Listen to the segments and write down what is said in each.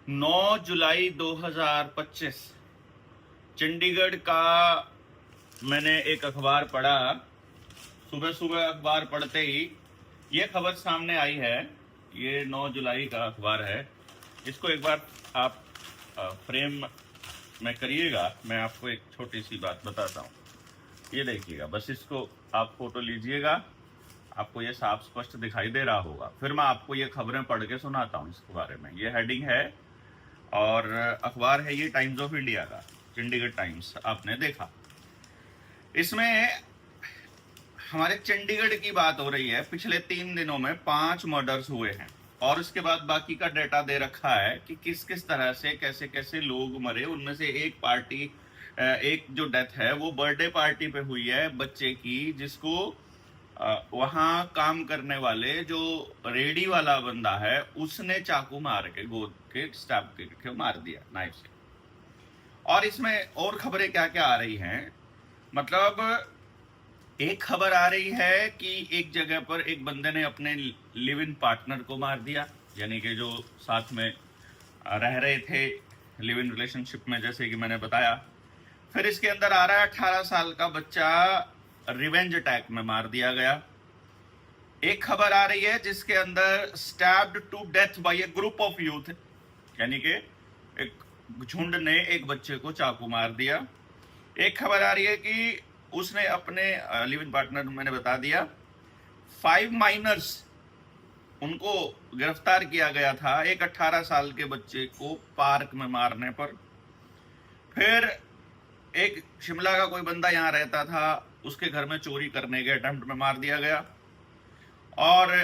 9 जुलाई 2025 चंडीगढ़ का मैंने एक अखबार पढ़ा। सुबह सुबह अखबार पढ़ते ही ये खबर सामने आई है। ये 9 जुलाई का अखबार है। इसको एक बार आप फ्रेम में करिएगा। मैं आपको एक छोटी सी बात बताता हूँ। ये देखिएगा, बस इसको आप फोटो लीजिएगा। आपको ये साफ स्पष्ट दिखाई दे रहा होगा। फिर मैं आपको ये खबरें पढ़ के सुनाता हूँ इसके बारे में। ये हेडिंग है और अखबार है ये टाइम्स ऑफ इंडिया का, चंडीगढ़ टाइम्स। आपने देखा, इसमें हमारे चंडीगढ़ की बात हो रही है। पिछले 3 दिनों में 5 मर्डर्स हुए हैं और उसके बाद बाकी का डेटा दे रखा है कि किस किस तरह से कैसे कैसे लोग मरे। उनमें से एक जो डेथ है वो बर्थडे पार्टी पे हुई है बच्चे की, जिसको वहां काम करने वाले जो रेडी वाला बंदा है उसने चाकू मार के गोद के स्टैब के मार दिया नाइफ से। और इसमें और खबरें क्या क्या आ रही हैं, मतलब एक खबर आ रही है कि एक जगह पर एक बंदे ने अपने लिव इन पार्टनर को मार दिया, यानी कि जो साथ में रह रहे थे लिव इन रिलेशनशिप में, जैसे कि मैंने बताया। फिर इसके अंदर आ रहा है 18 साल का बच्चा रिवेंज अटैक में मार दिया गया। एक खबर आ रही है जिसके अंदर stabbed to death by a group of youth, यानी कि एक झुंड ने एक बच्चे को चाकू मार दिया। एक खबर आ रही है कि उसने अपने लिव इन पार्टनर, मैंने बता दिया, 5 माइनर्स उनको गिरफ्तार किया गया था एक 18 साल के बच्चे को पार्क में मारने पर। फिर एक शिमला का कोई बंदा यहां रहता था, उसके घर में चोरी करने के अटेम्प्ट में मार दिया गया। और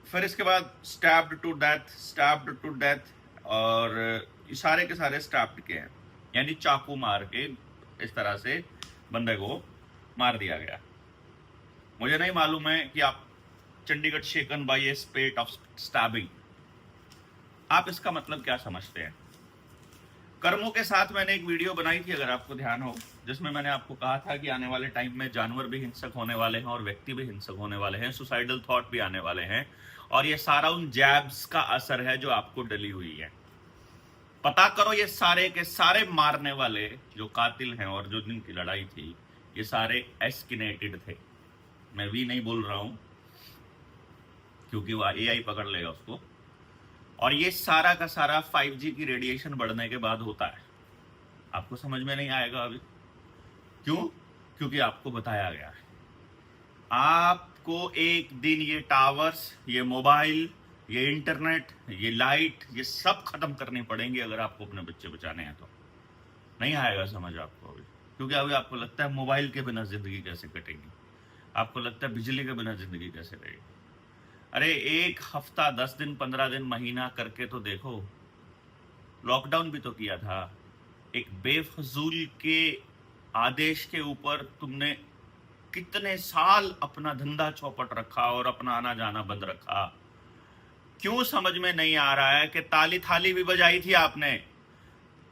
फिर इसके बाद स्टैब्ड टू डेथ, और सारे के सारे स्टैब्ड के हैं, यानी चाकू मार के इस तरह से बंदे को मार दिया गया। मुझे नहीं मालूम है कि आप Chandigarh shaken by a spate of stabbing, आप इसका मतलब क्या समझते हैं। कर्मों के साथ मैंने एक वीडियो बनाई थी, अगर आपको ध्यान हो, जिसमें मैंने आपको कहा था कि आने वाले टाइम में जानवर भी हिंसक होने वाले हैं और व्यक्ति भी हिंसक होने वाले हैं, सुसाइडल थॉट भी आने वाले हैं। और ये सारा उन जैब्स का असर है जो आपको डली हुई है। पता करो, ये सारे के सारे मारने वाले जो कातिल हैं और जो जिनकी लड़ाई थी, ये सारे एस्किनेटेड थे। मैं भी नहीं बोल रहा हूं क्योंकि वह AI पकड़ लेगा उसको। और ये सारा का सारा 5G की रेडिएशन बढ़ने के बाद होता है। आपको समझ में नहीं आएगा अभी। क्यों? क्योंकि आपको बताया गया है। आपको एक दिन ये टावर्स, ये मोबाइल, ये इंटरनेट, ये लाइट, ये सब खत्म करनी पड़ेंगी अगर आपको अपने बच्चे बचाने हैं तो। नहीं आएगा समझ आपको अभी, क्योंकि अभी आपको लगता है मोबाइल के बिना जिंदगी कैसे कटेगी, आपको लगता है बिजली के बिना जिंदगी कैसे रहेगी। अरे एक हफ्ता, 10 दिन, 15 दिन, महीना करके तो देखो। लॉकडाउन भी तो किया था। एक बेफजूल के आदेश के ऊपर तुमने कितने साल अपना धंधा चौपट रखा और अपना आना जाना बंद रखा। क्यों समझ में नहीं आ रहा है कि ताली थाली भी बजाई थी आपने,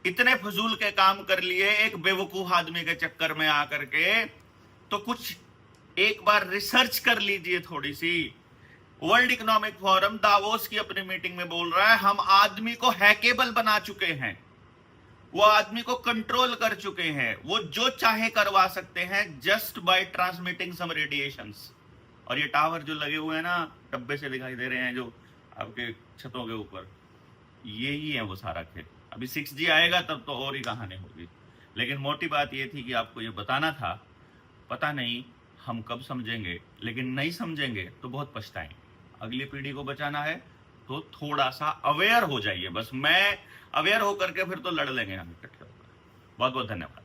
इतने फजूल के काम कर लिए एक बेवकूफ आदमी के चक्कर में आकर के। तो कुछ एक बार रिसर्च कर लीजिए थोड़ी सी। वर्ल्ड इकोनॉमिक फोरम दावोस की अपनी मीटिंग में बोल रहा है, हम आदमी को हैकेबल बना चुके हैं, वो आदमी को कंट्रोल कर चुके हैं, वो जो चाहे करवा सकते हैं just by transmitting some radiations. और ये टावर जो लगे हुए हैं ना, डब्बे से दिखाई दे रहे हैं जो आपके छतों के ऊपर, ये ही है वो सारा खेल। अभी 6G आएगा तब तो और ही कहानी होगी। लेकिन मोटी बात ये थी कि आपको ये बताना था। पता नहीं हम कब समझेंगे, लेकिन नहीं समझेंगे तो बहुत पछताएंगे। अगली पीढ़ी को बचाना है तो थोड़ा सा अवेयर हो जाइए। बस मैं अवेयर होकर के फिर तो लड़ लेंगे हम इकट्ठे होकर। बहुत बहुत धन्यवाद।